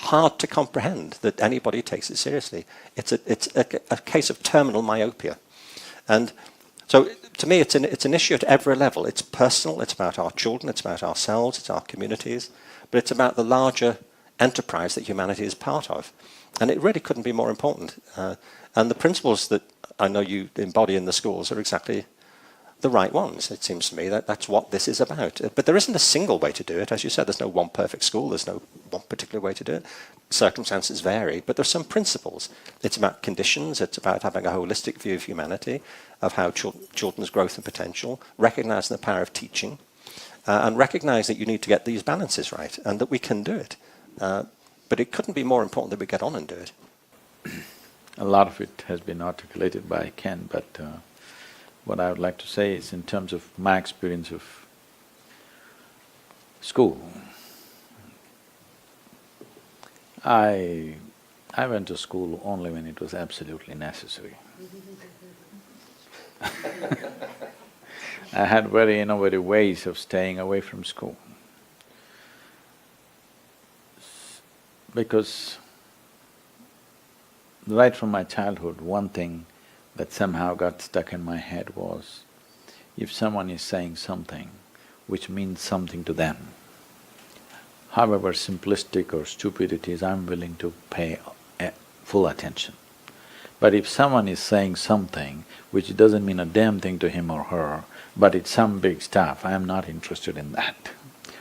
hard to comprehend that anybody takes it seriously. It's a case of terminal myopia. And so to me, it's an issue at every level. It's personal, it's about our children, it's about ourselves, it's our communities, but it's about the larger enterprise that humanity is part of. And it really couldn't be more important. And the principles that I know you embody in the schools are exactly the right ones. It seems to me that that's what this is about. But there isn't a single way to do it. As you said, there's no one perfect school, there's no one particular way to do it. Circumstances vary, but there's some principles. It's about conditions, it's about having a holistic view of humanity, of how children's growth and potential, recognizing the power of teaching, and recognize that you need to get these balances right, and that we can do it. But it couldn't be more important that we get on and do it. A lot of it has been articulated by Ken, but what I would like to say is in terms of my experience of school, I went to school only when it was absolutely necessary. I had very innovative ways of staying away from school. Because right from my childhood, one thing that somehow got stuck in my head was, if someone is saying something which means something to them, however simplistic or stupid it is, I'm willing to pay full attention. But if someone is saying something which doesn't mean a damn thing to him or her, but it's some big stuff, I am not interested in that.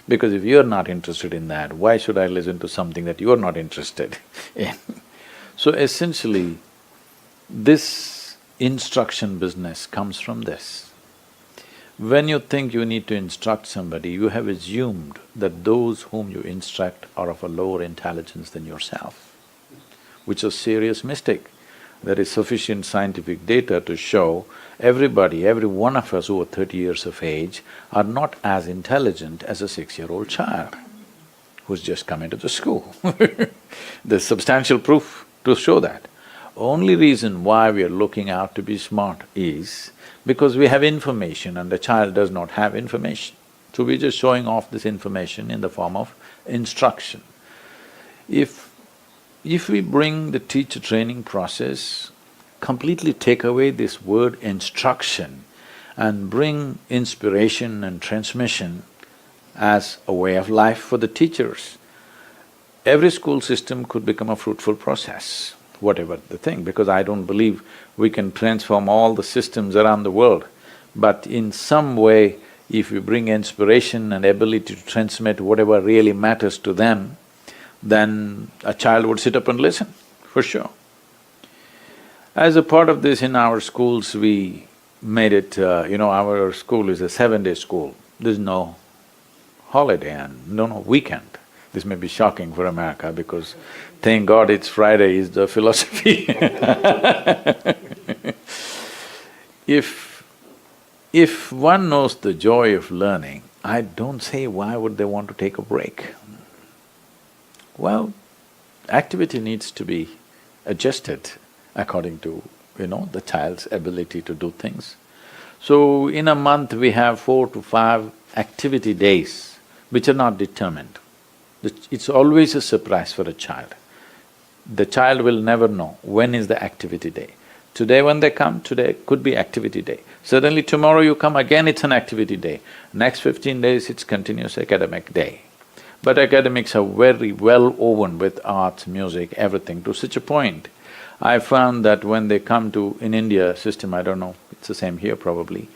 Because if you're not interested in that, why should I listen to something that you're not interested in? So essentially, this instruction business comes from this. When you think you need to instruct somebody, you have assumed that those whom you instruct are of a lower intelligence than yourself, which is a serious mistake. There is sufficient scientific data to show everybody, every one of us over 30 years of age are not as intelligent as a 6-year-old child who's just come into the school. There's substantial proof to show that. Only reason why we are looking out to be smart is because we have information and the child does not have information. So we're just showing off this information in the form of instruction. If we bring the teacher training process, completely take away this word instruction and bring inspiration and transmission as a way of life for the teachers, every school system could become a fruitful process, whatever the thing, because I don't believe we can transform all the systems around the world. But in some way, if we bring inspiration and ability to transmit whatever really matters to them, then a child would sit up and listen, for sure. As a part of this, in our schools, we made it, our school is a 7-day school. There's no holiday and no weekend. This may be shocking for America because thank God it's Friday is the philosophy. If one knows the joy of learning, I don't say why would they want to take a break. Well, activity needs to be adjusted according to, the child's ability to do things. So, in a month we have 4 to 5 activity days which are not determined. It's always a surprise for a child. The child will never know when is the activity day. Today when they come, today could be activity day. Suddenly tomorrow you come, again it's an activity day. Next 15 days it's continuous academic day. But academics are very well woven with arts, music, everything to such a point. I found that when they come to… in India system, I don't know, it's the same here probably,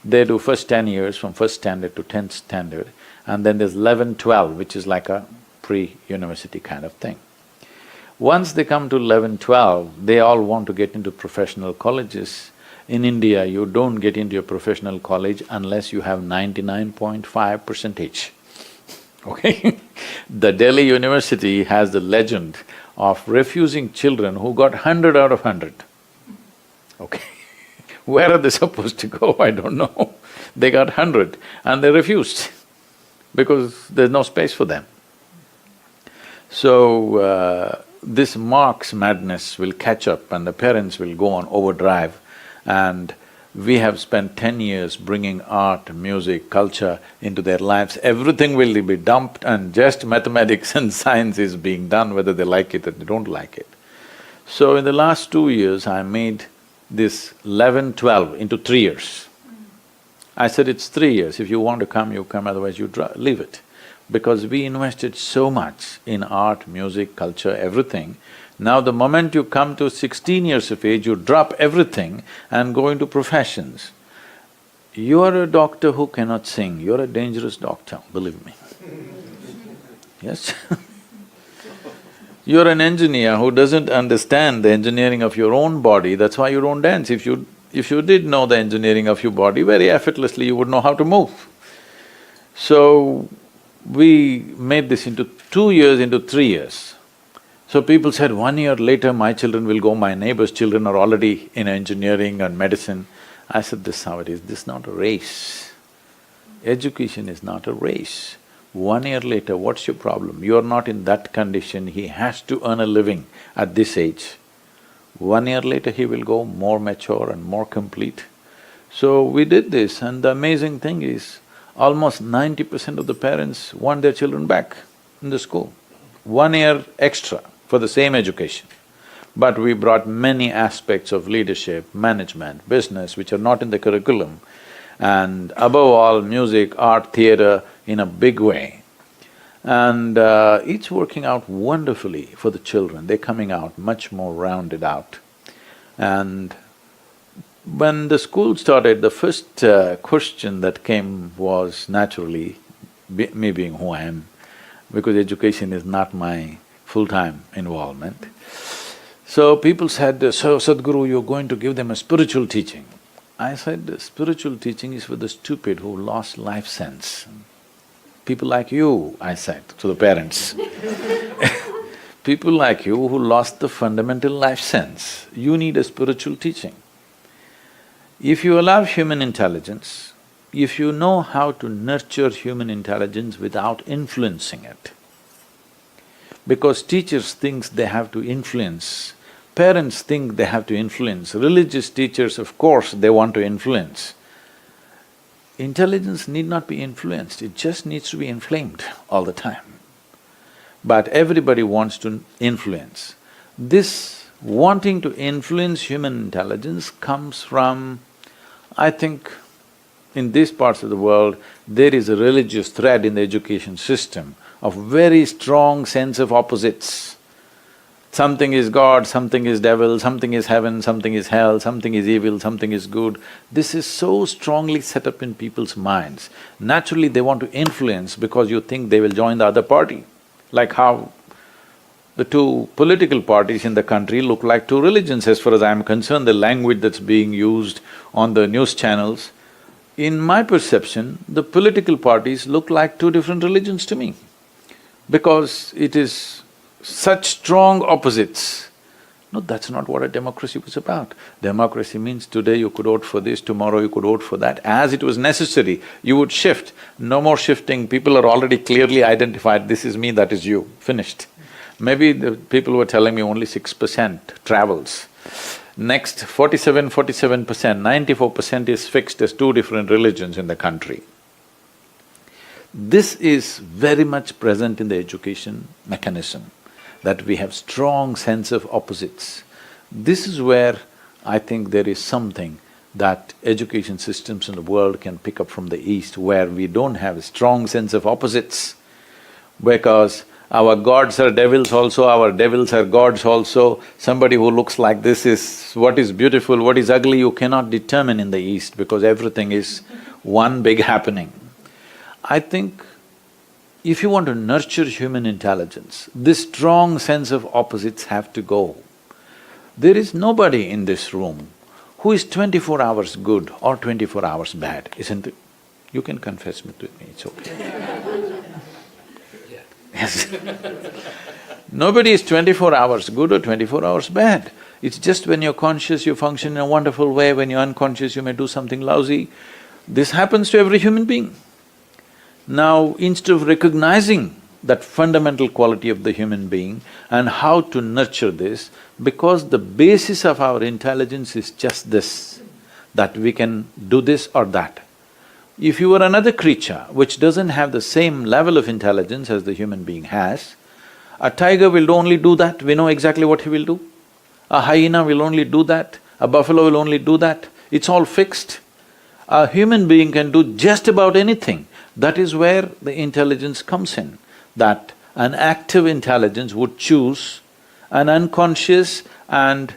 they do first 10 years from first standard to 10th standard, and then there's 11, 12, which is like a pre-university kind of thing. Once they come to 11, 12, they all want to get into professional colleges. In India, you don't get into a professional college unless you have 99.5%. Okay? The Delhi University has the legend of refusing children who got 100 out of 100. Okay? Where are they supposed to go? I don't know. They got 100 and they refused because there's no space for them. So, this Marx madness will catch up and the parents will go on overdrive and we have spent 10 years bringing art, music, culture into their lives. Everything will be dumped and just mathematics and science is being done, whether they like it or they don't like it. So in the last 2 years, I made this 11, 12 into 3 years. I said, it's 3 years, if you want to come, you come, otherwise you leave it. Because we invested so much in art, music, culture, everything. Now the moment you come to 16 years of age, you drop everything and go into professions. You are a doctor who cannot sing, you're a dangerous doctor, believe me. Yes? You're an engineer who doesn't understand the engineering of your own body, that's why you don't dance. If you did know the engineering of your body, very effortlessly you would know how to move. So, we made this into 2 years, into 3 years. So people said, 1 year later my children will go, my neighbor's children are already in engineering and medicine. I said, this is how it is, this is not a race. Education is not a race. 1 year later, what's your problem? You're not in that condition, he has to earn a living at this age. 1 year later he will go more mature and more complete. So we did this, and the amazing thing is, almost 90% of the parents want their children back in the school. 1 year extra for the same education. But we brought many aspects of leadership, management, business which are not in the curriculum, and above all, music, art, theatre in a big way. And it's working out wonderfully for the children, they're coming out much more rounded out. And when the school started, the first question that came was naturally, me being who I am, because education is not my full-time involvement. So people said, so Sadhguru, you're going to give them a spiritual teaching. I said, spiritual teaching is for the stupid who lost life sense. People like you, I said to the parents. People like you who lost the fundamental life sense, you need a spiritual teaching. If you allow human intelligence, if you know how to nurture human intelligence without influencing it, because teachers think they have to influence, parents think they have to influence, religious teachers, of course, they want to influence. Intelligence need not be influenced, it just needs to be inflamed all the time. But everybody wants to influence. This wanting to influence human intelligence comes from, I think, in these parts of the world, there is a religious thread in the education system of very strong sense of opposites. Something is God, something is devil, something is heaven, something is hell, something is evil, something is good. This is so strongly set up in people's minds. Naturally they want to influence because you think they will join the other party. Like how the two political parties in the country look like two religions as far as I'm concerned, the language that's being used on the news channels. In my perception, the political parties look like two different religions to me, because it is such strong opposites. No, that's not what a democracy was about. Democracy means today you could vote for this, tomorrow you could vote for that. As it was necessary, you would shift. No more shifting, people are already clearly identified, this is me, that is you, finished. Maybe the people were telling me only 6% travels. Next 47%, 94% is fixed as two different religions in the country. This is very much present in the education mechanism, that we have strong sense of opposites. This is where I think there is something that education systems in the world can pick up from the East, where we don't have a strong sense of opposites, because our gods are devils also, our devils are gods also. Somebody who looks like this is… what is beautiful, what is ugly, you cannot determine in the East because everything is one big happening. I think if you want to nurture human intelligence, this strong sense of opposites have to go. There is nobody in this room who is 24 hours good or 24 hours bad, isn't it? You can confess with me, it's okay. Yes. Nobody is 24 hours good or 24 hours bad. It's just when you're conscious, you function in a wonderful way, when you're unconscious, you may do something lousy. This happens to every human being. Now, instead of recognizing that fundamental quality of the human being and how to nurture this, because the basis of our intelligence is just this, that we can do this or that. If you were another creature which doesn't have the same level of intelligence as the human being has, a tiger will only do that, we know exactly what he will do. A hyena will only do that, a buffalo will only do that, it's all fixed. A human being can do just about anything. That is where the intelligence comes in, that an active intelligence would choose an unconscious and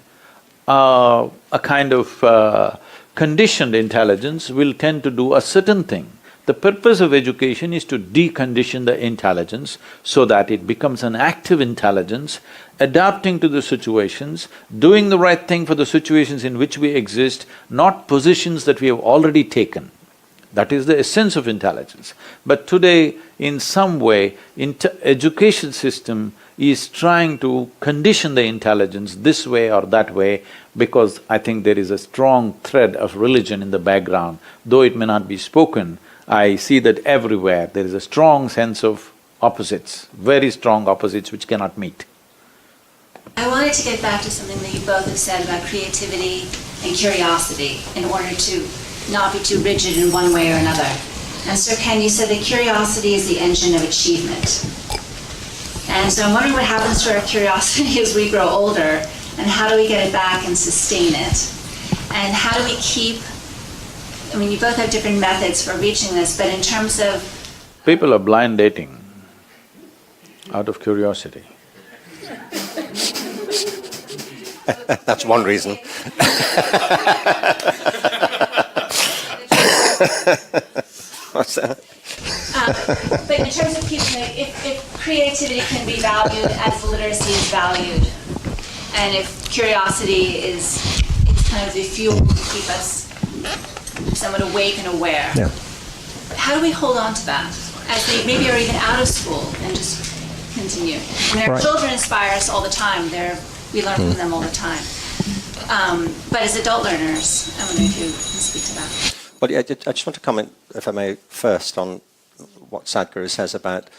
a kind of conditioned intelligence will tend to do a certain thing. The purpose of education is to decondition the intelligence so that it becomes an active intelligence, adapting to the situations, doing the right thing for the situations in which we exist, not positions that we have already taken. That is the essence of intelligence. But today, in some way, education system is trying to condition the intelligence this way or that way, because I think there is a strong thread of religion in the background. Though it may not be spoken, I see that everywhere there is a strong sense of opposites, very strong opposites which cannot meet. I wanted to get back to something that you both have said about creativity and curiosity in order to not be too rigid in one way or another. And Sir Ken, you said that curiosity is the engine of achievement. And so I'm wondering what happens to our curiosity as we grow older, and how do we get it back and sustain it? And how do we keep, I mean, you both have different methods for reaching this, but in terms of… People are blind dating out of curiosity. That's one reason. What's that? But in terms of keeping it, if creativity can be valued as literacy is valued, and if curiosity is kind of the fuel to keep us somewhat awake and aware, Yeah. how do we hold on to that as they maybe are even out of school and just continue? I mean, our children inspire us all the time. We learn from them all the time. But as adult learners, I wonder if you can speak to that. Well, yeah, I just want to comment, if I may, first on what Sadhguru says about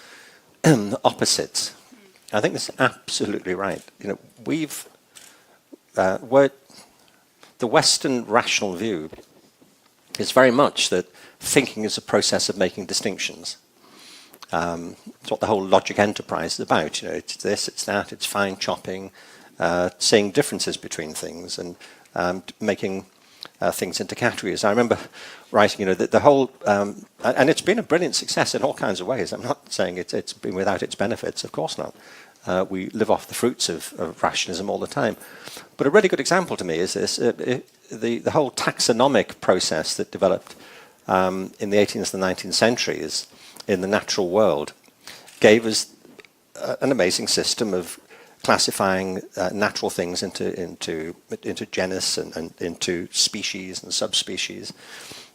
opposites. I think this is absolutely right. You know, the Western rational view is very much that thinking is a process of making distinctions. It's what the whole logic enterprise is about. You know, it's this, it's that, it's fine chopping, seeing differences between things, and making things into categories. I remember writing, you know, the whole, and it's been a brilliant success in all kinds of ways. I'm not saying it's been without its benefits, of course not. We live off the fruits of rationalism all the time. But a really good example to me is this, the whole taxonomic process that developed in the 18th and 19th centuries in the natural world gave us an amazing system of classifying natural things into genus and into species and subspecies.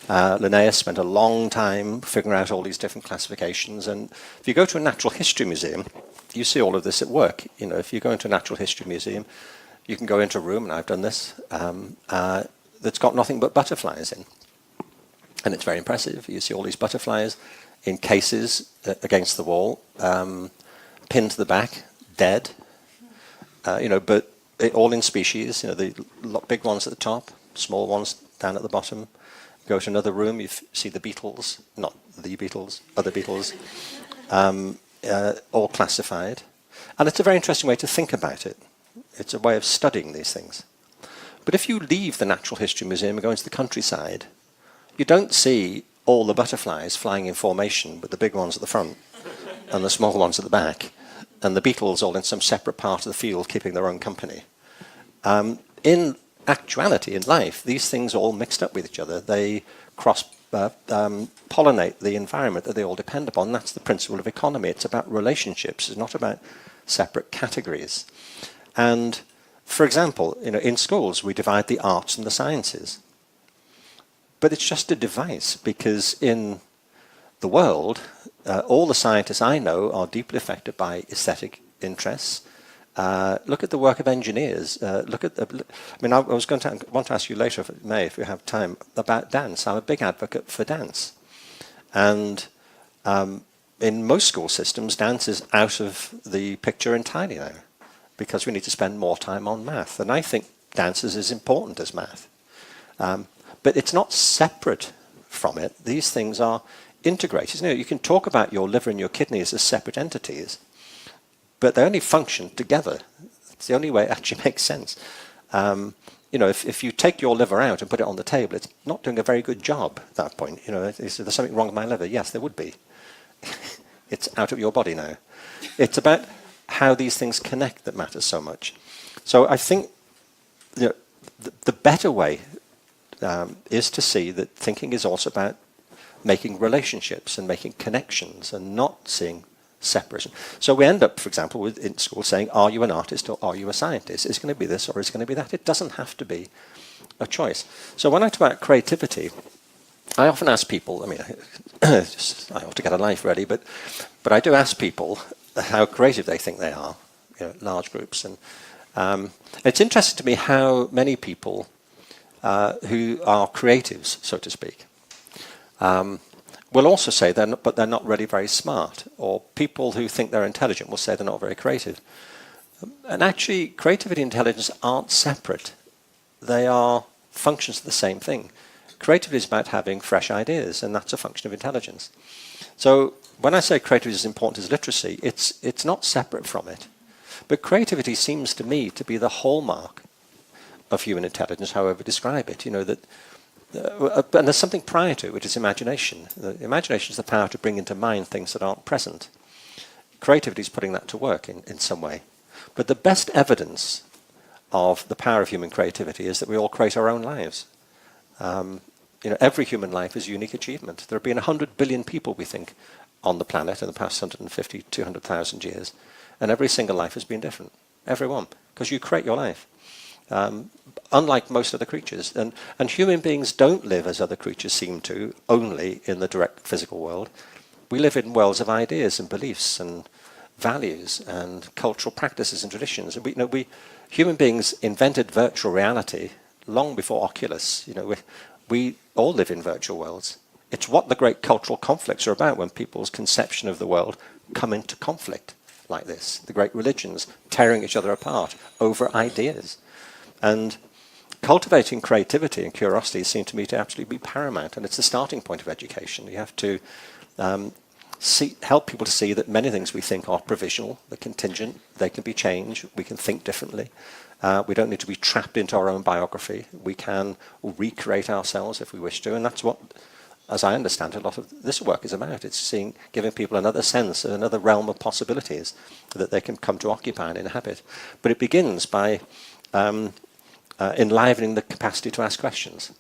Linnaeus spent a long time figuring out all these different classifications, and if you go to a natural history museum, you see all of this at work. You know, if you go into a natural history museum, you can go into a room, and I've done this, that's got nothing but butterflies in. And it's very impressive. You see all these butterflies in cases against the wall, pinned to the back, dead. You know, but all in species. You know, the big ones at the top, small ones down at the bottom. Go to another room, you see the beetles, not the beetles, other beetles, all classified. And it's a very interesting way to think about it. It's a way of studying these things. But if you leave the Natural History Museum and go into the countryside, you don't see all the butterflies flying in formation with the big ones at the front and the small ones at the back, and the beetles all in some separate part of the field keeping their own company. In actuality, in life, these things all mixed up with each other. They pollinate the environment that they all depend upon. That's the principle of economy. It's about relationships. It's not about separate categories. And, for example, you know, in schools we divide the arts and the sciences. But it's just a device, because in the world, all the scientists I know are deeply affected by aesthetic interests. Look at the work of engineers. Look at I mean, I was want to ask you later, if we have time, about dance. I'm a big advocate for dance, and in most school systems, dance is out of the picture entirely now, because we need to spend more time on math. And I think dance is as important as math. But it's not separate from it. These things are integrated. You know, you can talk about your liver and your kidneys as separate entities, but they only function together. It's the only way it actually makes sense. You know, if you take your liver out and put it on the table, it's not doing a very good job at that point. You know, is there something wrong with my liver? Yes, there would be. It's out of your body now. It's about how these things connect that matters so much. So I think, you know, the better way is to see that thinking is also about making relationships and making connections and not seeing separation. So we end up, for example, in school saying, are you an artist or are you a scientist? Is it going to be this or is it going to be that? It doesn't have to be a choice. So when I talk about creativity, I often ask people, I mean, I ought to get a life ready, but I do ask people how creative they think they are, you know, large groups. And it's interesting to me how many people who are creatives, so to speak, will also say they're not really very smart, or people who think they're intelligent will say they're not very creative. And actually, creativity and intelligence aren't separate. They are functions of the same thing. Creativity is about having fresh ideas, and that's a function of intelligence. So when I say creativity is important as literacy, it's not separate from it. But creativity seems to me to be the hallmark of human intelligence, however describe it. You know, that and there's something prior to it, which is imagination. Imagination is the power to bring into mind things that aren't present. Creativity is putting that to work in some way. But the best evidence of the power of human creativity is that we all create our own lives. You know, every human life is a unique achievement. There have been 100 billion people, we think, on the planet in the past 150, 200,000 years, and every single life has been different. Every one, because you create your life. Unlike most other creatures. And human beings don't live as other creatures seem to, only in the direct physical world. We live in worlds of ideas and beliefs and values and cultural practices and traditions. And we human beings invented virtual reality long before Oculus. You know, we all live in virtual worlds. It's what the great cultural conflicts are about, when people's conception of the world come into conflict like this. The great religions tearing each other apart over ideas. And cultivating creativity and curiosity seem to me to absolutely be paramount, and it's the starting point of education. You have to help people to see that many things we think are provisional, they're contingent, they can be changed, we can think differently. We don't need to be trapped into our own biography. We can recreate ourselves if we wish to, and that's what, as I understand it, a lot of this work is about. It's giving people another sense, another realm of possibilities that they can come to occupy and inhabit. But it begins by enlivening the capacity to ask questions,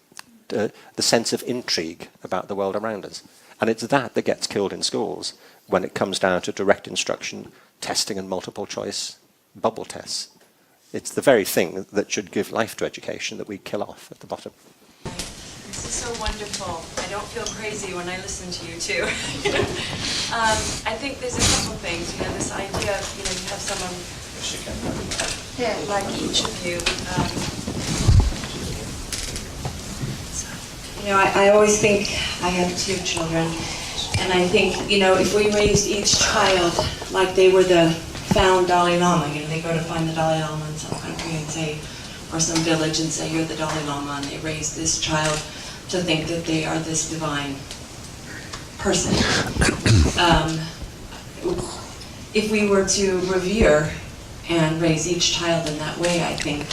the sense of intrigue about the world around us. And it's that gets killed in schools when it comes down to direct instruction, testing and multiple choice, bubble tests. It's the very thing that should give life to education that we kill off at the bottom. This is so wonderful. I don't feel crazy when I listen to you too. I think there's a couple things. You know, this idea of, you know, you have someone like each of you. You know, I always think, I have 2 children, and I think, you know, if we raised each child like they were the found Dalai Lama, you know, they go to find the Dalai Lama in some country and say, or some village and say, you're the Dalai Lama, and they raise this child to think that they are this divine person. If we were to revere and raise each child in that way, I think,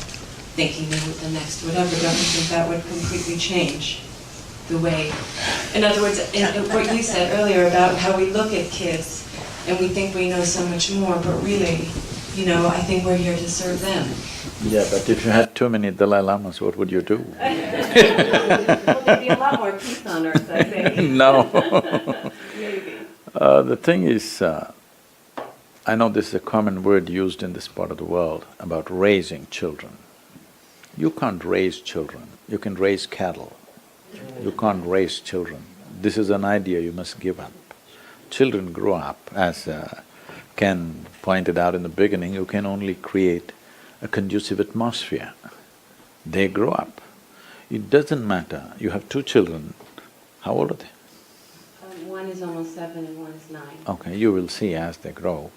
thinking they were the next whatever, don't you think that would completely change the way? In other words, what you said earlier about how we look at kids and we think we know so much more, but really, you know, I think we're here to serve them. Yeah, but if you had too many Dalai Lamas, what would you do? Well, there'd be a lot more peace on earth, I think. No. Maybe. The thing is, I know this is a common word used in this part of the world about raising children. You can't raise children, you can raise cattle. You can't raise children. This is an idea you must give up. Children grow up, as Ken pointed out in the beginning, you can only create a conducive atmosphere. They grow up. It doesn't matter, you have 2 children, how old are they? One is almost 7 and one is 9. Okay, you will see as they grow.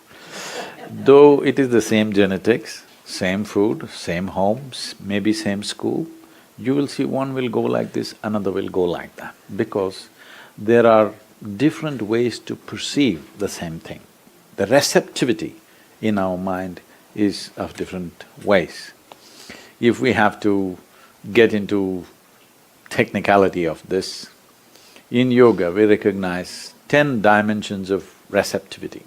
Though it is the same genetics, same food, same homes, maybe same school, you will see one will go like this, another will go like that, because there are different ways to perceive the same thing. The receptivity in our mind is of different ways. If we have to get into technicality of this, in yoga we recognize 10 dimensions of receptivity.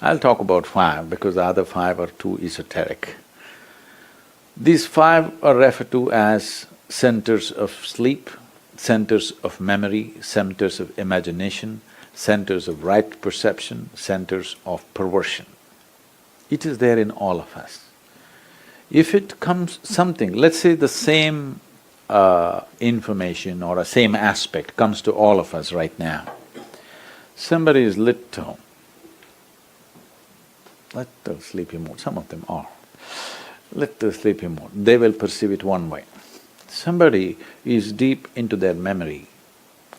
I'll talk about 5 because the other 5 are too esoteric. These 5 are referred to as centers of sleep, centers of memory, centers of imagination, centers of right perception, centers of perversion. It is there in all of us. If it comes something, let's say the same information or a same aspect comes to all of us right now. Somebody is little sleepy mode, some of them are, little sleepy mode, they will perceive it one way. Somebody is deep into their memory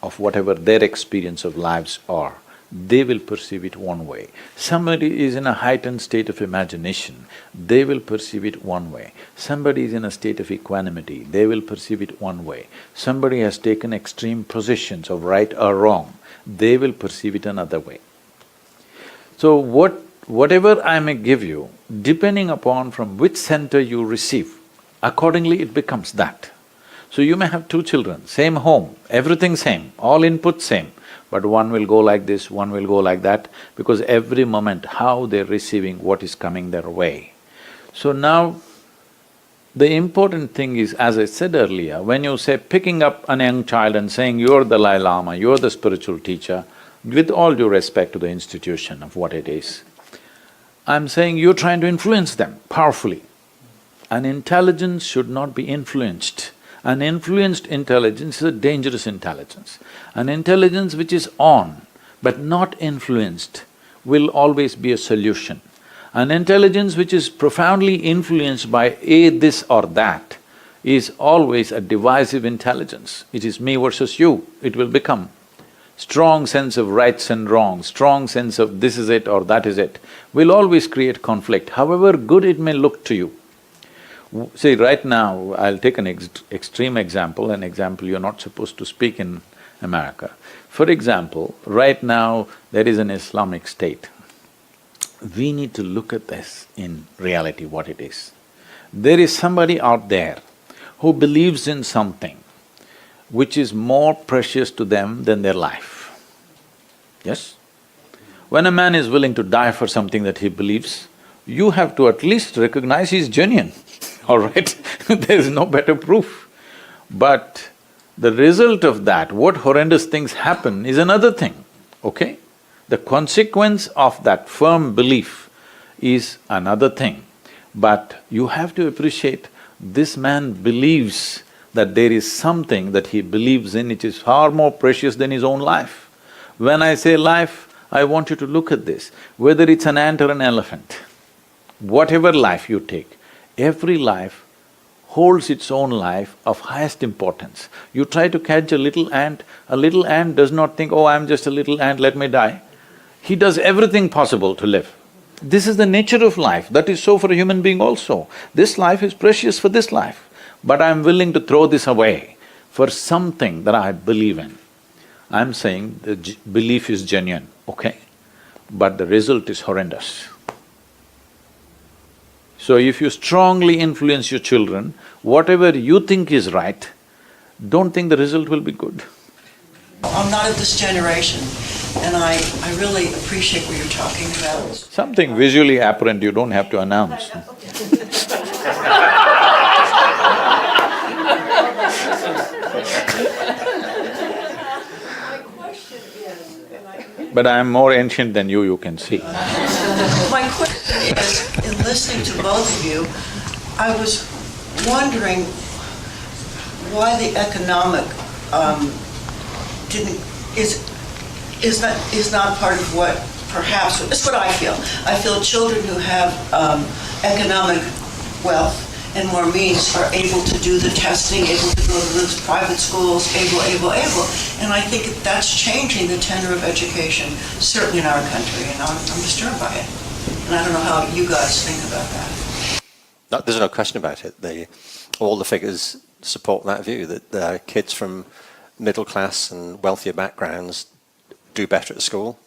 of whatever their experience of lives are, they will perceive it one way. Somebody is in a heightened state of imagination, they will perceive it one way. Somebody is in a state of equanimity, they will perceive it one way. Somebody has taken extreme positions of right or wrong, they will perceive it another way. So whatever I may give you, depending upon from which center you receive, accordingly it becomes that. So you may have 2 children, same home, everything same, all input same, but one will go like this, one will go like that, because every moment how they're receiving what is coming their way. So now, the important thing is, as I said earlier, when you say picking up a young child and saying, you're the Dalai Lama, you're the spiritual teacher, with all due respect to the institution of what it is, I'm saying you're trying to influence them powerfully. An intelligence should not be influenced. An influenced intelligence is a dangerous intelligence. An intelligence which is on but not influenced will always be a solution. An intelligence which is profoundly influenced by this or that is always a divisive intelligence. It is me versus you, it will become. Strong sense of rights and wrongs, strong sense of this is it or that is it, will always create conflict, however good it may look to you. See, right now, I'll take an extreme example, an example you're not supposed to speak in America. For example, right now there is an Islamic state. We need to look at this in reality, what it is. There is somebody out there who believes in something which is more precious to them than their life. Yes? When a man is willing to die for something that he believes, you have to at least recognize he's genuine, all right? There is no better proof. But the result of that, what horrendous things happen is another thing, okay? The consequence of that firm belief is another thing. But you have to appreciate, this man believes that there is something that he believes in which is far more precious than his own life. When I say life, I want you to look at this, whether it's an ant or an elephant, whatever life you take, every life holds its own life of highest importance. You try to catch a little ant does not think, oh, I'm just a little ant, let me die. He does everything possible to live. This is the nature of life, that is so for a human being also. This life is precious for this life, but I'm willing to throw this away for something that I believe in. I'm saying the belief is genuine, okay? But the result is horrendous. So if you strongly influence your children, whatever you think is right, don't think the result will be good. I'm not of this generation, and I really appreciate what you're talking about. Something visually apparent you don't have to announce. But I am more ancient than you can see. My question is, in listening to both of you, I was wondering why the economic is not part of what perhaps, it's what I feel. I feel children who have economic wealth and more means are able to do the testing, able to go to those private schools, able. And I think that's changing the tenor of education, certainly in our country, and I'm disturbed by it. And I don't know how you guys think about that. There's no question about it. All the figures support that view, that kids from middle class and wealthier backgrounds do better at school,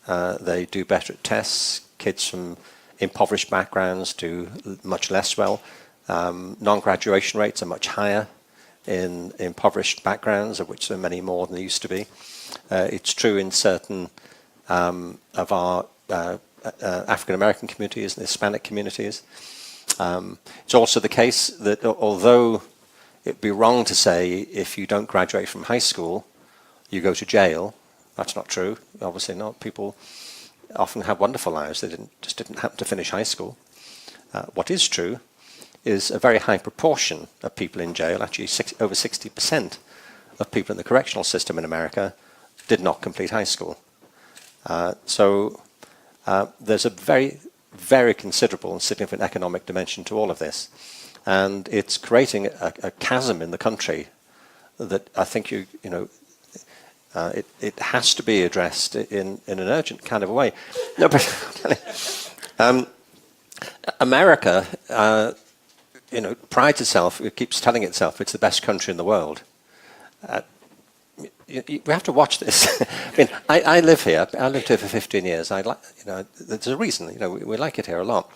they do better at tests. Kids from impoverished backgrounds do much less well. Non-graduation rates are much higher in impoverished backgrounds, of which there are many more than there used to be. It's true in certain of our African American communities and Hispanic communities. It's also the case that although it'd be wrong to say if you don't graduate from high school, you go to jail, that's not true. Obviously not. People often have wonderful lives. They just didn't happen to finish high school. What is true is a very high proportion of people in jail, actually over 60% of people in the correctional system in America did not complete high school. So there's a very, very considerable and significant economic dimension to all of this. And it's creating a chasm in the country that I think it has to be addressed in an urgent kind of a way. No, but America, prides itself, it keeps telling itself it's the best country in the world. We have to watch this. I mean, I live here. I lived here for 15 years. There's a reason. We like it here a lot.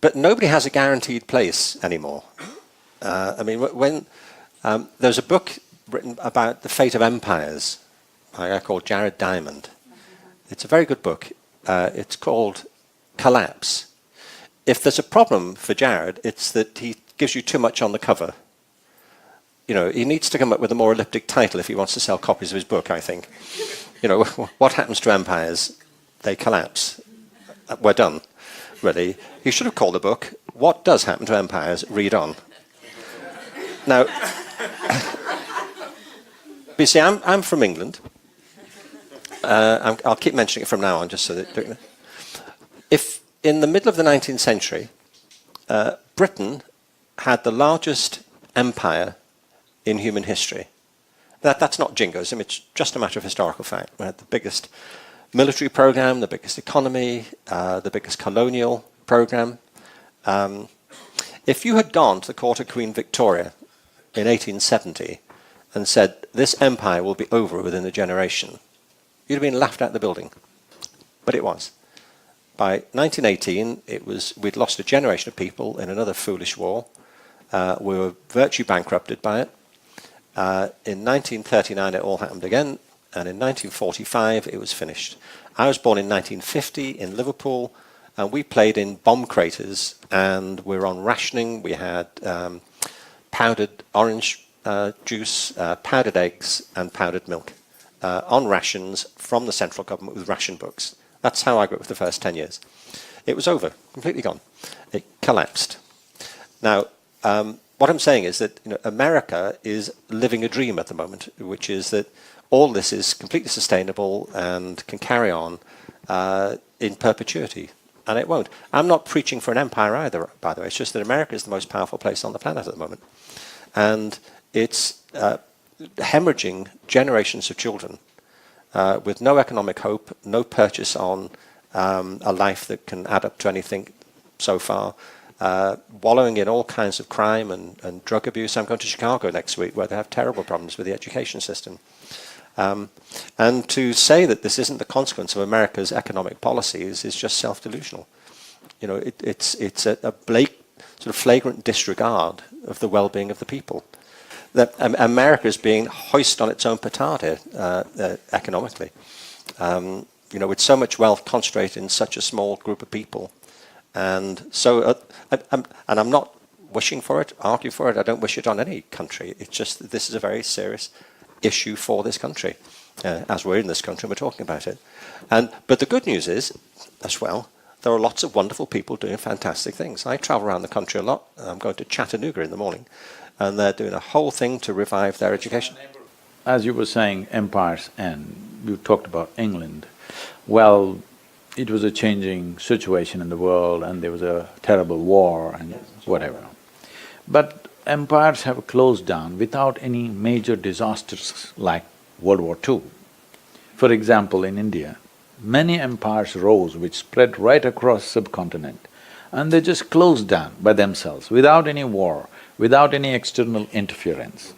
But nobody has a guaranteed place anymore. I mean, when there's a book written about the fate of empires by a guy called Jared Diamond. It's a very good book. It's called Collapse. If there's a problem for Jared, it's that he gives you too much on the cover. He needs to come up with a more elliptic title if he wants to sell copies of his book, I think. What happens to empires? They collapse. We're done, really. He should have called the book, What Does Happen to Empires? Read on. Now, but you see, I'm from England. I'll keep mentioning it from now on, just so that... If in the middle of the 19th century, Britain had the largest empire in human history. That's not jingoism, it's just a matter of historical fact. We had the biggest military program, the biggest economy, the biggest colonial program. If you had gone to the court of Queen Victoria in 1870 and said, this empire will be over within a generation, you'd have been laughed out of the building. But it was. By 1918, we'd lost a generation of people in another foolish war. We were virtually bankrupted by it. In 1939, it all happened again, and in 1945, it was finished. I was born in 1950 in Liverpool, and we played in bomb craters, and we were on rationing. We had powdered orange juice, powdered eggs, and powdered milk on rations from the central government with ration books. That's how I grew up for the first 10 years. It was over, completely gone. It collapsed. Now, what I'm saying is that America is living a dream at the moment, which is that all this is completely sustainable and can carry on in perpetuity. And it won't. I'm not preaching for an empire either, by the way. It's just that America is the most powerful place on the planet at the moment. And it's hemorrhaging generations of children with no economic hope, no purchase on a life that can add up to anything so far, wallowing in all kinds of crime and drug abuse. I'm going to Chicago next week where they have terrible problems with the education system. And to say that this isn't the consequence of America's economic policies is just self-delusional. It's a sort of flagrant disregard of the well-being of the people. That America is being hoisted on its own petard here, economically. With so much wealth concentrated in such a small group of people. And so, I'm not wishing for it, argue for it. I don't wish it on any country. It's just that this is a very serious issue for this country. As we're in this country, we're talking about it. But the good news is, as well, there are lots of wonderful people doing fantastic things. I travel around the country a lot. I'm going to Chattanooga in the morning, and they're doing a whole thing to revive their education. As you were saying, empires, and you talked about England. Well, it was a changing situation in the world, and there was a terrible war and whatever. But empires have closed down without any major disasters like World War II. For example, in India, many empires rose which spread right across subcontinent, and they just closed down by themselves, without any war, without any external interference.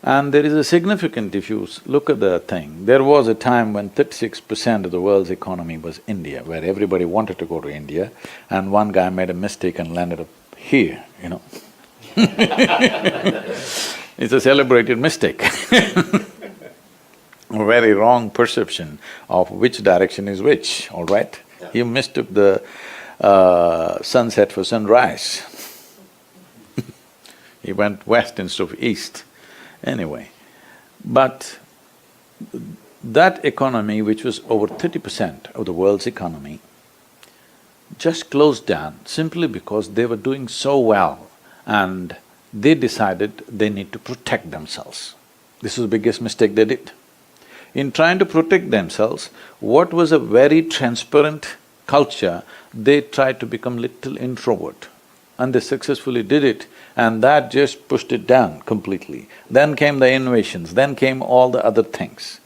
And there is a significant, if you look at the thing, there was a time when 36% of the world's economy was India, where everybody wanted to go to India, and one guy made a mistake and landed up here, you know. It's a celebrated mistake. A very wrong perception of which direction is which, all right? He mistook the sunset for sunrise. He went west instead of east. Anyway, but that economy, which was over 30% of the world's economy, just closed down simply because they were doing so well and they decided they need to protect themselves. This was the biggest mistake they did. In trying to protect themselves, what was a very transparent culture, they tried to become little introvert. And they successfully did it, and that just pushed it down completely. Then came the innovations, then came all the other things.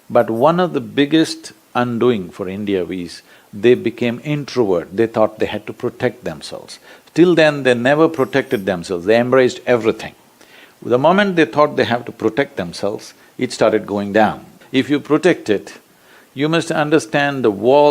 But one of the biggest undoing for India is they became introvert, they thought they had to protect themselves. Till then, they never protected themselves, they embraced everything. The moment they thought they have to protect themselves, it started going down. If you protect it, you must understand the wall